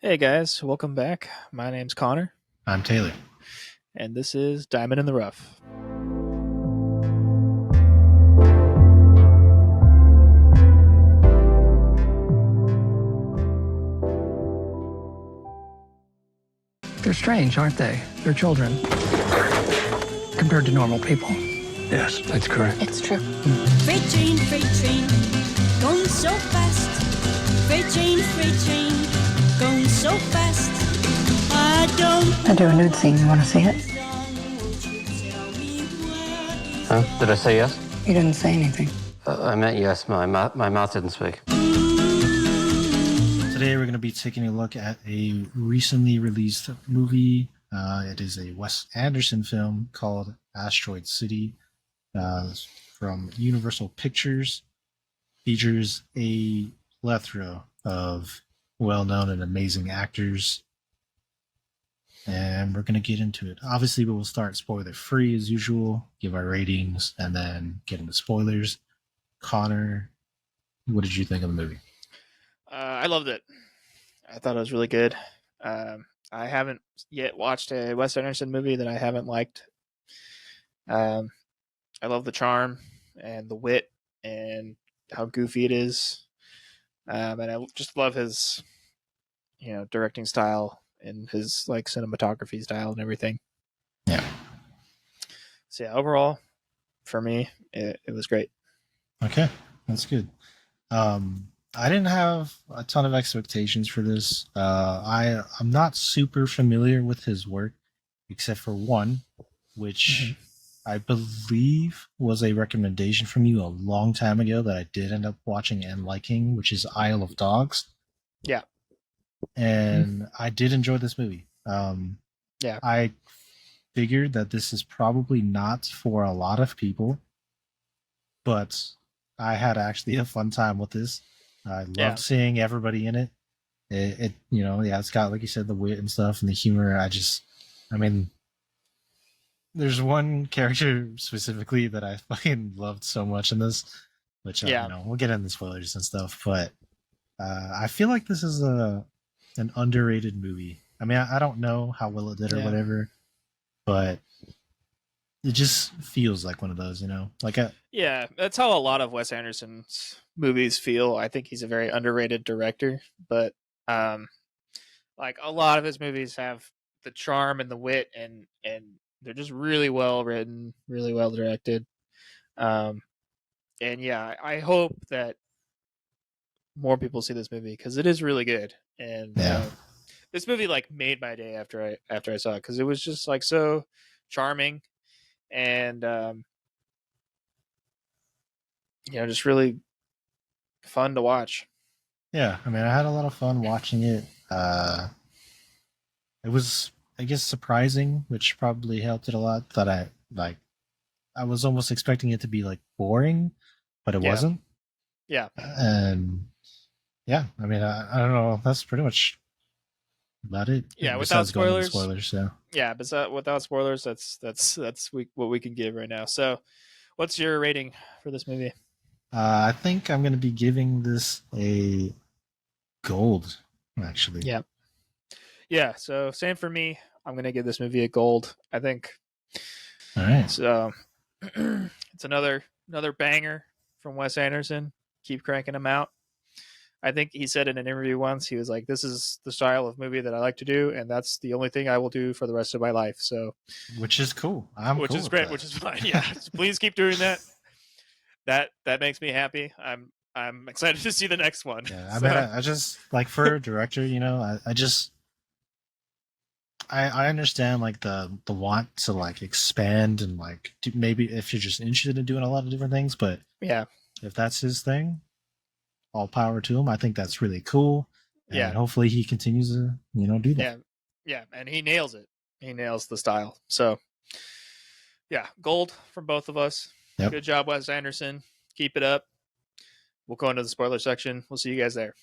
Hey guys, welcome back. My name's Connor, I'm Taylor. and this is Diamond in the Rough. They're strange, aren't they? They're children compared to normal people. Yes, that's correct. It's true. Freight train, going so fast. Freight train, going so fast. I do a nude scene. You want to see it? Huh? Did I say yes? You didn't say anything. I meant yes. My mouth didn't speak. Today we're going to be taking a look at a recently released movie. It is a Wes Anderson film called Asteroid City from Universal Pictures. Features a plethora of well-known and amazing actors. And we're going to get into it. Obviously, we will start spoiler-free as usual, give our ratings, and then get into spoilers. Connor, what did you think of the movie? I loved it. I thought it was really good. I haven't yet watched a Wes Anderson movie that I haven't liked. I love the charm and the wit and how goofy it is. And I just love his, directing style and his cinematography style and everything. Yeah. So yeah, overall, for me, it was great. Okay, that's good. I didn't have a ton of expectations for this. I'm not super familiar with his work, except for one, which I believe was a recommendation from you a long time ago that I did end up watching and liking, which is Isle of Dogs. Yeah. And I did enjoy this movie. Yeah. I figured that this is probably not for a lot of people, but I had actually a fun time with this. I loved seeing everybody in it. It's got, like you said, the wit and stuff and the humor. There's one character specifically that I fucking loved so much in this, which we'll get into spoilers and stuff. But I feel like this is an underrated movie. I mean, I don't know how well it did or whatever, but it just feels like one of those, Yeah, that's how a lot of Wes Anderson's movies feel. I think he's a very underrated director, but a lot of his movies have the charm and the wit, and they're just really well written, really well directed. And yeah, I hope that more people see this movie because it is really good. And this movie made my day after I saw it because it was just so charming and just really fun to watch. Yeah, I mean, I had a lot of fun watching it. It was, I guess, surprising, which probably helped it a lot. That I was almost expecting it to be boring, but it wasn't. Yeah. And yeah, I mean, I don't know. That's pretty much about it. Yeah, without spoilers. So yeah, but without spoilers, that's what we can give right now. So, what's your rating for this movie? I think I'm going to be giving this a gold, actually. Yeah. Yeah, so same for me. I'm going to give this movie a gold. I think. All right. So, it's another banger from Wes Anderson. Keep cranking them out. I think he said in an interview once, he was like, "This is the style of movie that I like to do, and that's the only thing I will do for the rest of my life." So, which is cool. Which is great. Which is fine. Yeah, please keep doing that. That makes me happy. I'm excited to see the next one. Yeah, I mean, I just for a director, I understand the want to expand and maybe if you're just interested in doing a lot of different things, but yeah, if that's his thing, all power to him. I think that's really cool. And hopefully he continues to do that. Yeah, and he nails it. He nails the style. So yeah, gold from both of us. Yep. Good job, Wes Anderson. Keep it up. We'll go into the spoiler section. We'll see you guys there.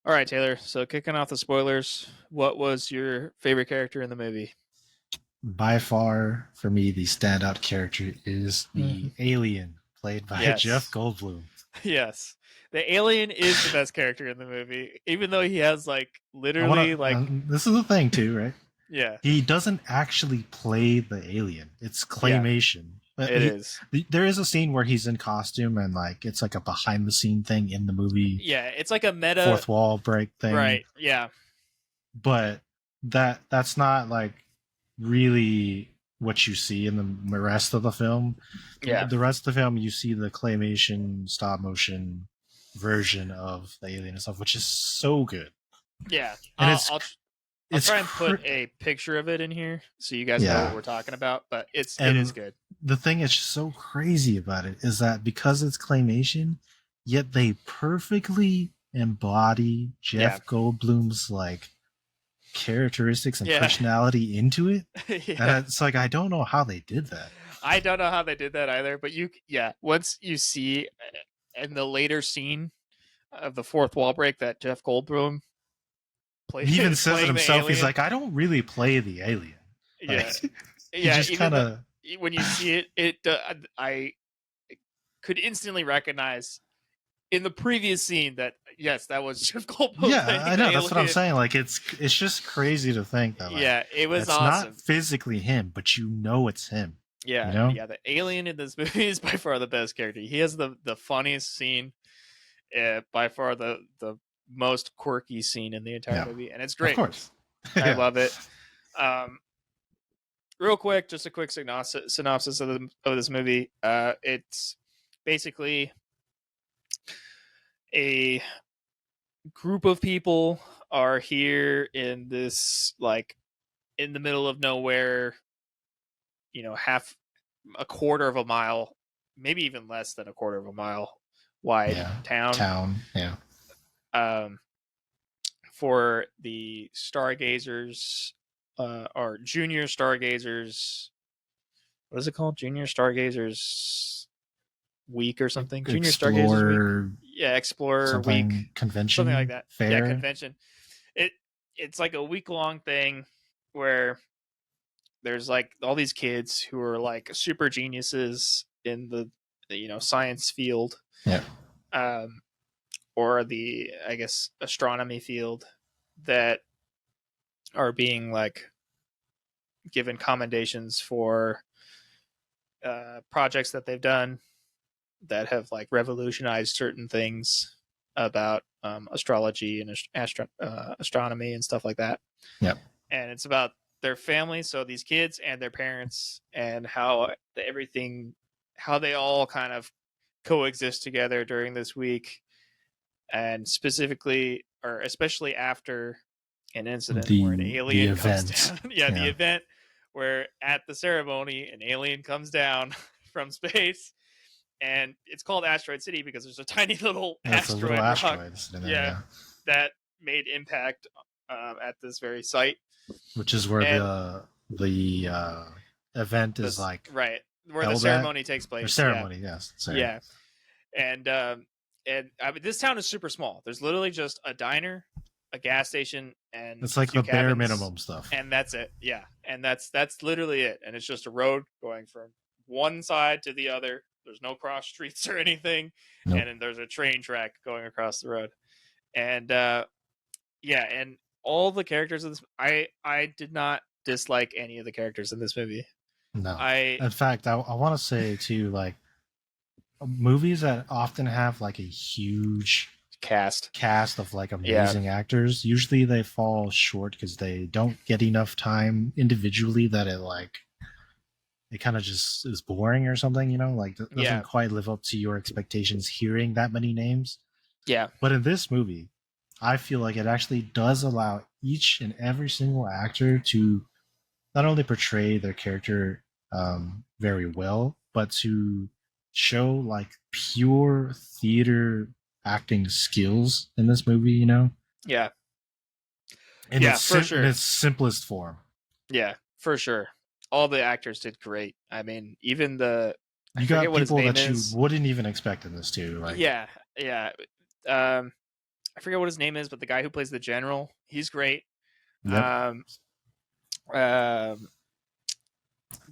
All right, Taylor. So kicking off the spoilers, what was your favorite character in the movie? By far, for me, the standout character is the alien played by Yes. Jeff Goldblum. Yes, the alien is the best character in the movie, even though he has like literally this is the thing too, right? yeah, He doesn't actually play the alien. It's claymation. But it is. There is a scene where he's in costume and like it's like a behind the scene thing in the movie. Yeah, it's like a meta fourth wall break thing. right? Yeah, But that's not like really what you see in the rest of the film. yeah. The rest of the film, you see the claymation stop motion version of the alien and stuff, which is so good. Yeah, And I'll try and put a picture of it in here so you guys know what we're talking about. But it is good. The thing that's so crazy about it is that because it's claymation, yet they perfectly embody Jeff Goldblum's like characteristics and personality into it. And it's like I don't know how they did that. I don't know how they did that either. But once you see in the later scene of the fourth wall break that Jeff Goldblum plays, he even says it himself. He's like, I don't really play the alien. Yeah, like, yeah. Just kind of when you see it, I could instantly recognize in the previous scene that yes, that was Jeff Goldblum. Yeah, I know. That's what I'm saying. Like it's just crazy to think that. Like, it was it's awesome. Not physically him, but you know it's him. Yeah, you know? Yeah. The alien in this movie is by far the best character. He has the funniest scene, by far the most quirky scene in the entire movie, and it's great. Of course, I love it. Real quick, just a quick synopsis of this movie. It's basically a group of people are here in this like in the middle of nowhere, half a quarter of a mile, maybe even less than a quarter of a mile wide town. For the stargazers, or junior stargazers. What is it called? Junior Stargazers Week or something? Junior Stargazers Week. Yeah, Explorer Week. Convention. Something like that. Fair. Yeah, convention. It's like a week-long thing where there's like all these kids who are like super geniuses in the science field. Yeah. Or the, I guess, astronomy field that are being like given commendations for projects that they've done that have like revolutionized certain things about astrology and astronomy and stuff like that. Yep. And it's about their family, so these kids and their parents, and how they all kind of coexist together during this week, and specifically or especially after an incident where an alien comes down. The event where at the ceremony an alien comes down from space, and it's called Asteroid City because there's a tiny little asteroid rock that made impact at this very site, which is where the event is like right where the ceremony takes place. The ceremony, yes. Sorry. Yeah, and I mean, this town is super small. There's literally just a diner, a gas station, and it's like the bare minimum stuff. And that's it. Yeah, and that's literally it. And it's just a road going from one side to the other. There's no cross streets or anything. Nope. And then there's a train track going across the road. And and all the characters of this, I did not dislike any of the characters in this movie. No. In fact, I want to say too, like, movies that often have like a huge cast of like amazing actors, usually they fall short because they don't get enough time individually that it kind of just is boring or something, like doesn't quite live up to your expectations hearing that many names. Yeah. But in this movie, I feel like it actually does allow each and every single actor to not only portray their character very well, but to show like pure theater acting skills in this movie, Yeah. In its simplest form. Yeah, for sure. All the actors did great. I mean, even you got people that you wouldn't even expect in this too. Like, yeah. I forget what his name is, but the guy who plays the general, he's great. Yep. Um,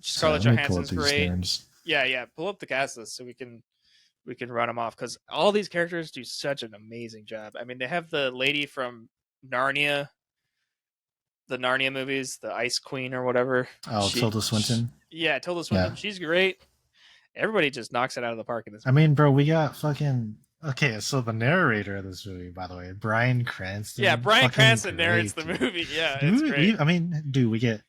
Scarlett Let me pull up Johansson's these great. names. Yeah. Pull up the cast list so we can run them off because all these characters do such an amazing job. I mean, they have the lady from Narnia, the Narnia movies, the Ice Queen or whatever. Oh, Tilda Swinton. Yeah, Tilda Swinton. Yeah. She's great. Everybody just knocks it out of the park in this I mean, bro, we got fucking. Okay, so the narrator of this movie, by the way, Bryan Cranston. Yeah, Bryan fucking Cranston great, narrates the dude. movie. Yeah, it's great. I mean, dude, we get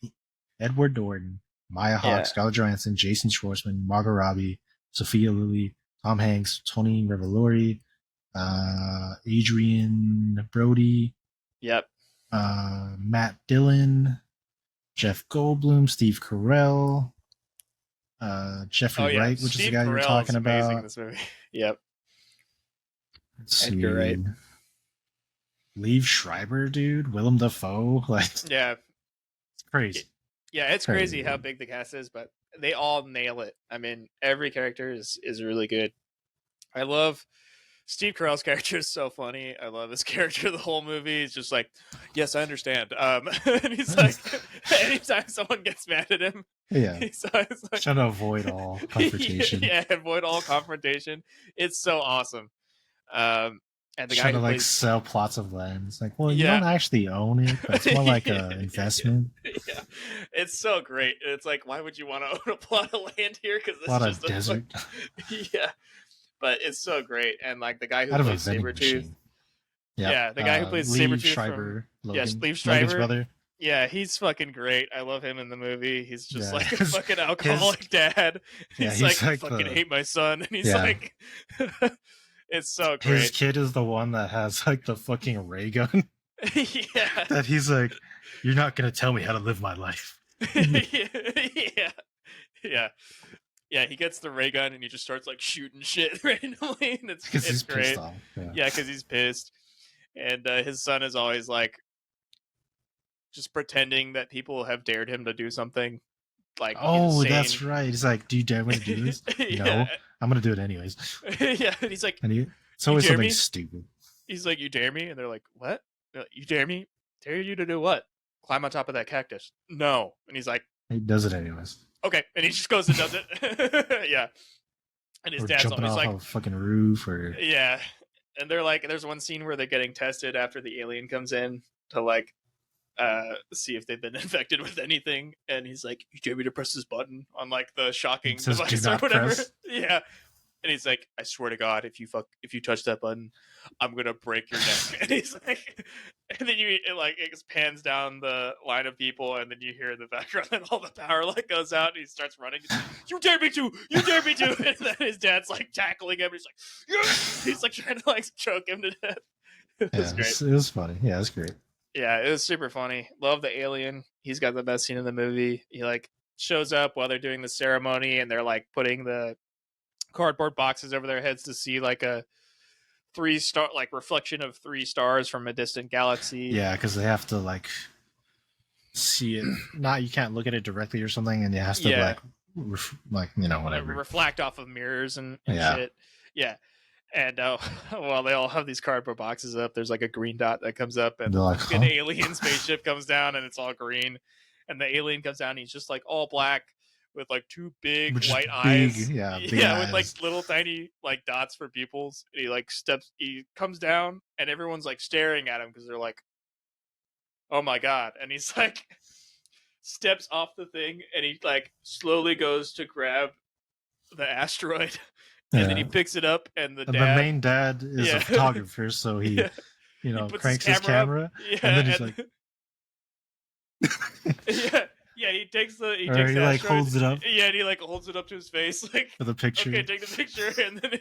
Edward Norton, Maya Hawke, Yeah. Scarlett Johansson, Jason Schwartzman, Margot Robbie, Sophia Lilly, Tom Hanks, Tony Revolori, Adrian Brody, Yep. Matt Dillon, Jeff Goldblum, Steve Carell, Jeffrey Wright, which Steve is the guy you were Carell talking is amazing in about. this movie. Yep. Let's Edgar Wright. see. Liev Schreiber, dude, Willem Dafoe, like Yeah. it's crazy. Yeah, it's crazy Crazy. how big the cast is, but they all nail it. I mean, every character is really good. I love Steve Carell's character is so funny. I love his character the whole movie. He's just like, yes, I understand. And he's like, anytime someone gets mad at him, Yeah, he's always like, trying to avoid all confrontation. yeah, avoid all confrontation. It's so awesome. And the guy Trying who to like plays, sell plots of land. It's like, well, you Yeah. don't actually own it, but it's more like an investment. yeah, it's so great. It's like, why would you want to own a plot of land here? Because A lot this of is just desert yeah, but it's so great. And like the guy who out of a plays vending Sabretooth, machine. Yep. Yeah, the guy who plays Liev Sabretooth Schreiber, Logan, yes, Liev Logan's Schreiber. brother. yeah, he's fucking great. I love him in the movie. He's just Yeah, like a his- fucking alcoholic dad. Yeah, He's, he's like, like fucking the- hate my son, and he's Yeah. like, it's so His great. kid is the one that has like the fucking ray gun yeah. that he's like, you're not gonna tell me how to live my life. yeah. Yeah, he gets the ray gun and he just starts like shooting shit randomly, and it's Because he's great. pissed off. Yeah, because he's pissed, and his son is always like just pretending that people have dared him to do something. Like, Oh, insane. that's right. He's like, do you dare me to do this? Yeah. No, I'm gonna do it anyways. Yeah, and he's like, And it's always dare something me? stupid. he's like, you dare me? And they're like, what? They're like, you dare me? Dare you to do what? Climb on top of that cactus? No. And he's like, He does it anyways. okay, and he just goes and does it. Yeah, and his Or dad's jumping always off like, a fucking roof, or yeah, and they're like, there's one scene where they're getting tested after the alien comes in to like see if they've been infected with anything, and he's like, you dare me to press this button on like the shocking It says, "Do device or not whatever." press. Yeah, and he's like, I swear to God, if you touch that button, I'm gonna break your neck. And he's like, and then it just pans down the line of people, and then you hear in the background that all the power like goes out, and he starts running. He's like, you dare me to! You dare me to! And then his dad's like tackling him. And he's like, yes! He's like trying to like choke him to death. It was yeah, great. it was funny. Yeah, it's great. Yeah, it was super funny. Love the alien. He's got the best scene in the movie. He like shows up while they're doing the ceremony, and they're like putting the cardboard boxes over their heads to see like a 3-star like reflection of 3 stars from a distant galaxy. Yeah, because they have to like see it. Not you can't look at it directly or something, and it has to Yeah. like whatever. Reflect off of mirrors and Yeah. shit. Yeah. And while they all have these cardboard boxes up, there's like a green dot that comes up, and They're like, an huh? alien spaceship comes down, and it's all green. And the alien comes down, and he's just like all black with like 2 big Which is white big, eyes. yeah, big yeah, with like eyes. little tiny like dots for pupils. And he comes down, and everyone's like staring at him because they're like, "Oh my god!" And he's like, steps off the thing, and he like slowly goes to grab the asteroid. And then he Yeah. picks it up, and the And dad, the main dad is Yeah. a photographer, so he, Yeah. you know, puts cranks his up. camera, Yeah, and then he's like, yeah, he takes the or takes he the like asteroid, holds it up Yeah, and he like holds it up to his face, like, for the picture. okay, take the picture, and then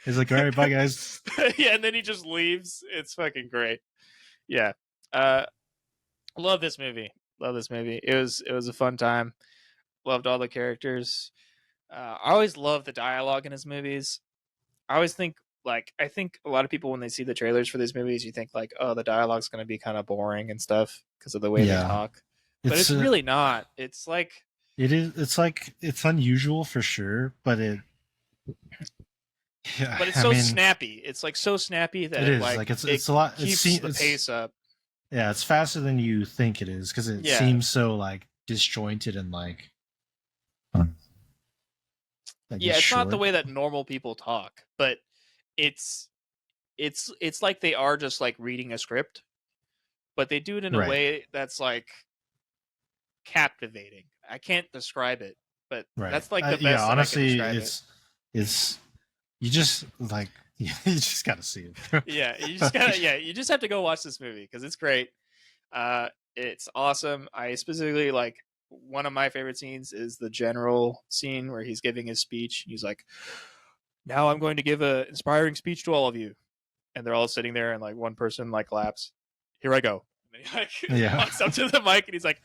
He's like, all right, bye guys. yeah, and then he just leaves. It's fucking great. Yeah, love this movie. Love this movie. It was a fun time. Loved all the characters. I always love the dialogue in his movies. I always think I think a lot of people when they see the trailers for these movies, you think like, oh, the dialogue's going to be kind of boring and stuff because of the way Yeah. they talk. But it's really not. It's like it is. It's like it's unusual for sure, but it. Yeah, but it's I so mean, snappy. It's like so snappy that It is like it's a lot. keeps It's the pace up. Yeah, it's faster than you think it is because it Yeah. seems so like disjointed and like I Yeah, guess it's not the short. way that normal people talk, but it's it's like they are just like reading a script, but they do it in a Right. way that's like captivating. I can't describe it, but Right. that's like the best yeah, that I can honestly, describe it's you just like you just gotta see it. it. Yeah, you just gotta you just have to go watch this movie because it's great. It's awesome. I specifically like one of my favorite scenes is the general scene where he's giving his speech. He's like, "Now I'm going to give an inspiring speech to all of you," and they're all sitting there, and like one person like claps. Here I go. And he like Yeah. walks up to the mic and he's like,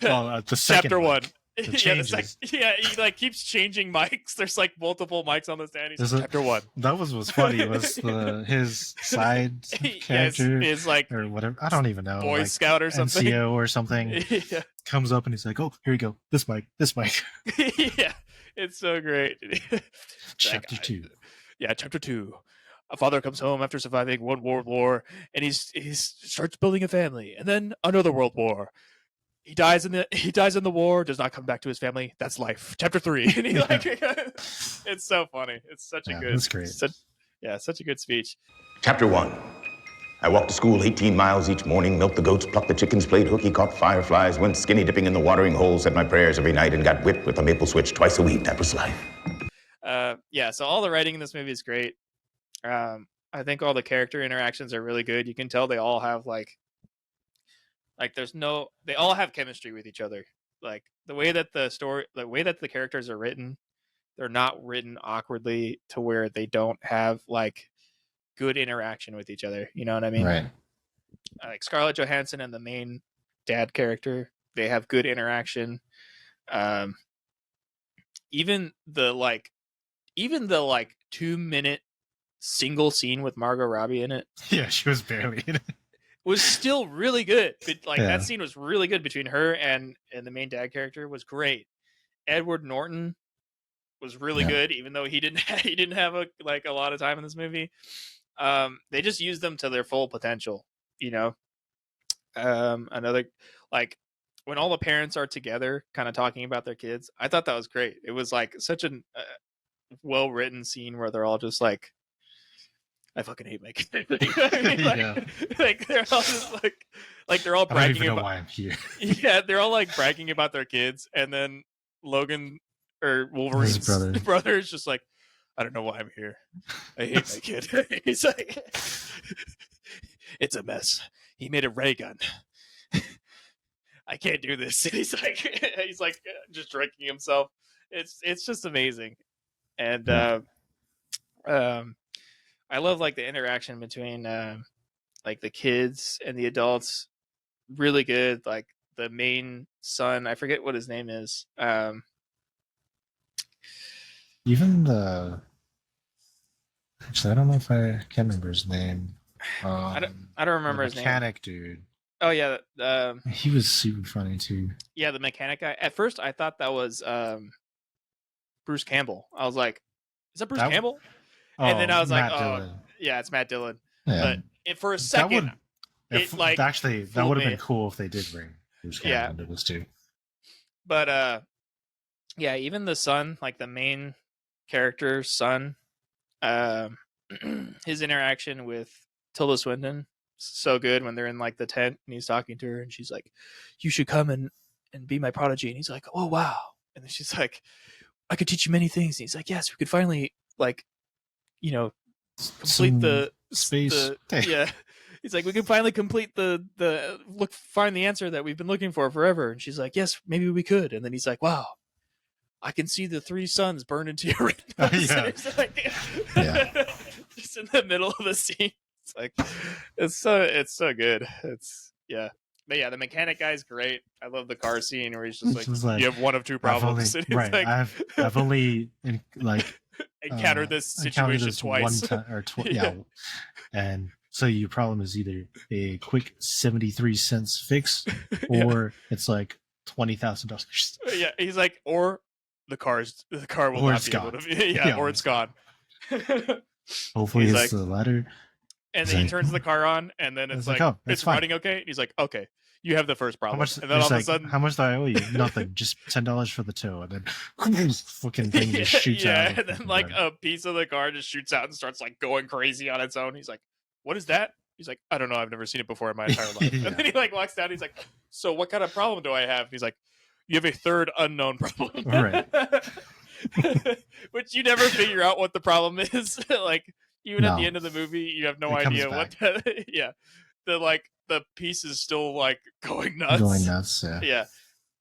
Well, the second "Chapter one, 1." the Yeah, changes. he like keeps changing mics. There's like multiple mics on the stand. He's There's like, a- "Chapter 1." That was funny. Was his side character is like or whatever? I don't even know. Boy like Scout or something. NCO or something Yeah. comes up and he's like, "Oh, here you go. This mic. Yeah, it's so great. Chapter 2. Yeah, chapter 2. A father comes home after surviving one world war, and he starts building a family, and then another world war. He dies in the war, does not come back to his family. That's life. Chapter 3. And he like, it's so funny. It's such a good. That's great. Such a good speech. Chapter 1. I walked to school 18 miles each morning, milked the goats, plucked the chickens, played hooky, caught fireflies, went skinny dipping in the watering hole, said my prayers every night, and got whipped with a maple switch twice a week. That was life. Yeah, so all the writing in this movie is great. I think all the character interactions are really good. You can tell they all have they all have chemistry with each other. Like the way that the characters are written, they're not written awkwardly to where they don't have like good interaction with each other. You know what I mean? Right. Like Scarlett Johansson and the main dad character, they have good interaction. Even the 2-minute single scene with Margot Robbie in it Yeah, she was barely in it. was still really good. Like Yeah. that scene was really good between her and the main dad character was great. Edward Norton was really good, even though he didn't have a lot of time in this movie. They just used them to their full potential, you know. Another like when all the parents are together, kind of talking about their kids. I thought that was great. It was like such a well written scene where they're all just like, I fucking hate my kid. I mean, like they're all just like they're all I don't bragging even know about why I'm here. yeah, they're all like bragging about their kids, and then Logan or Wolverine's brother is just like, I don't know why I'm here. I hate my kid. He's like, it's a mess. He made a ray gun. I can't do this. He's like just drinking himself. It's just amazing, and I love like the interaction between like the kids and the adults. Really good. Like the main son, I forget what his name is. Even the actually, I don't know if I can't remember his name. I don't remember his name. Mechanic dude. Oh yeah, he was super funny too. Yeah, the mechanic guy. At first, I thought that was Bruce Campbell. I was like, "Is that Bruce Campbell?" And then I was like, Dillon. "Oh, yeah, it's Matt Dillon." Yeah. But for a second, actually that would have been cool if they did bring Bruce Campbell into this too. But yeah, even the son, like the main character's son, his interaction with Tilda Swinton, so good when they're in like the tent and he's talking to her and she's like, "You should come and be my prodigy," and he's like, "Oh wow," and then she's like, "I could teach you many things," and he's like, "Yes, we could finally like, you know, complete the space." Yeah, he's like, "We can finally complete find the answer that we've been looking for forever," and she's like, "Yes, maybe we could," and then he's like, "Wow, I can see the 3 suns burn into your retinas." It's like, just in the middle of the scene. It's like it's so good. But yeah, the mechanic guy's great. I love the car scene where he's just like, you have one of 2 problems. Right. Like, I've only encountered this situation twice. One time, yeah. And so your problem is either a quick 73-cent fix or it's like $20,000. Yeah, he's like, or the car will not be able to. Or it's gone. Hopefully it's the latter. And then he turns the car on, and then it's like, oh, it's fine. running okay. And he's like, okay, you have the first problem. How much? And then all of a Like, sudden, how much do I owe you? Nothing. Just $10 for the tow, and then fucking thing just shoots out. And then like a piece of the car just shoots out and starts like going crazy on its own. He's like, "What is that?" He's like, "I don't know. I've never seen it before in my entire life." Yeah. And then he like walks down. He's like, "So what kind of problem do I have?" He's like, "You have a third unknown problem." Right. Which you never figure out what the problem is. Like even at No. the end of the movie, you have no It comes idea what. Yeah, the piece is still like going nuts. Going nuts. Yeah. Yeah,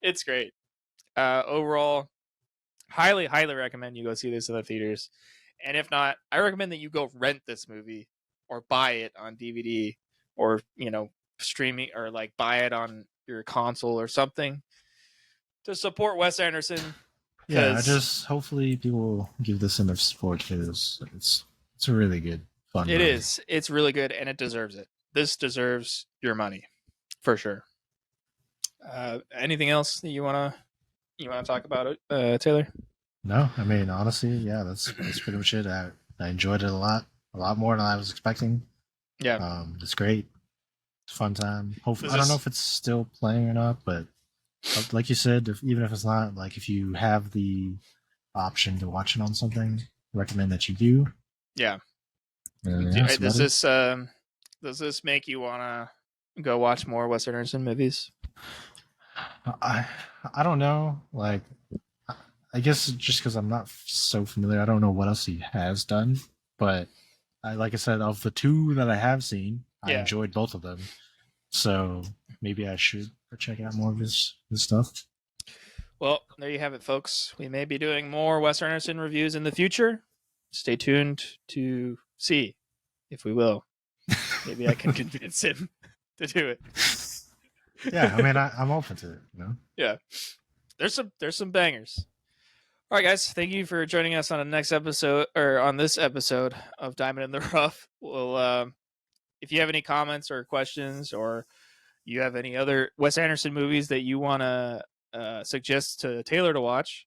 it's great. Overall, highly recommend you go see this in the theaters. And if not, I recommend that you go rent this movie or buy it on DVD or streaming, or like buy it on your console or something to support Wes Anderson. Yeah, hopefully people will give this enough support because it's a really good fun. It movie. is. It's really good, and it deserves it. This deserves your money, for sure. Anything else that you wanna talk about it, Taylor? No, I mean honestly, yeah, that's pretty much it. I enjoyed it a lot more than I was expecting. Yeah, it's great. It's a fun time. Hopefully, Is I don't this- know if it's still playing or not, but like you said, even if it's not, like if you have the option to watch it on something, I recommend that you do. yeah. That's about it. Does this make you wanna go watch more Wes Anderson movies? I don't know. Like, I guess just because I'm not so familiar, I don't know what else he has done. But like I said, of the two that I have seen, I Yeah. enjoyed both of them. So maybe I should check out more of his stuff. Well, there you have it, folks. We may be doing more Wes Anderson reviews in the future. Stay tuned to see if we will. Maybe I can convince him to do it. Yeah, I mean, I'm open to it. Yeah, there's some bangers. All right, guys, thank you for joining us on this episode of Diamond in the Rough. Well, if you have any comments or questions, or you have any other Wes Anderson movies that you want to suggest to Taylor to watch,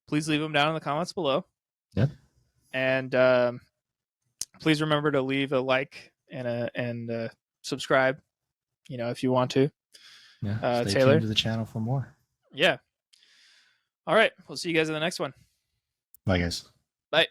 please leave them down in the comments below. Yeah. And please remember to leave a like and subscribe, if you want to. Yeah. Stay Taylor? tuned to the channel for more. Yeah. All right. We'll see you guys in the next one. Bye, guys. Bye.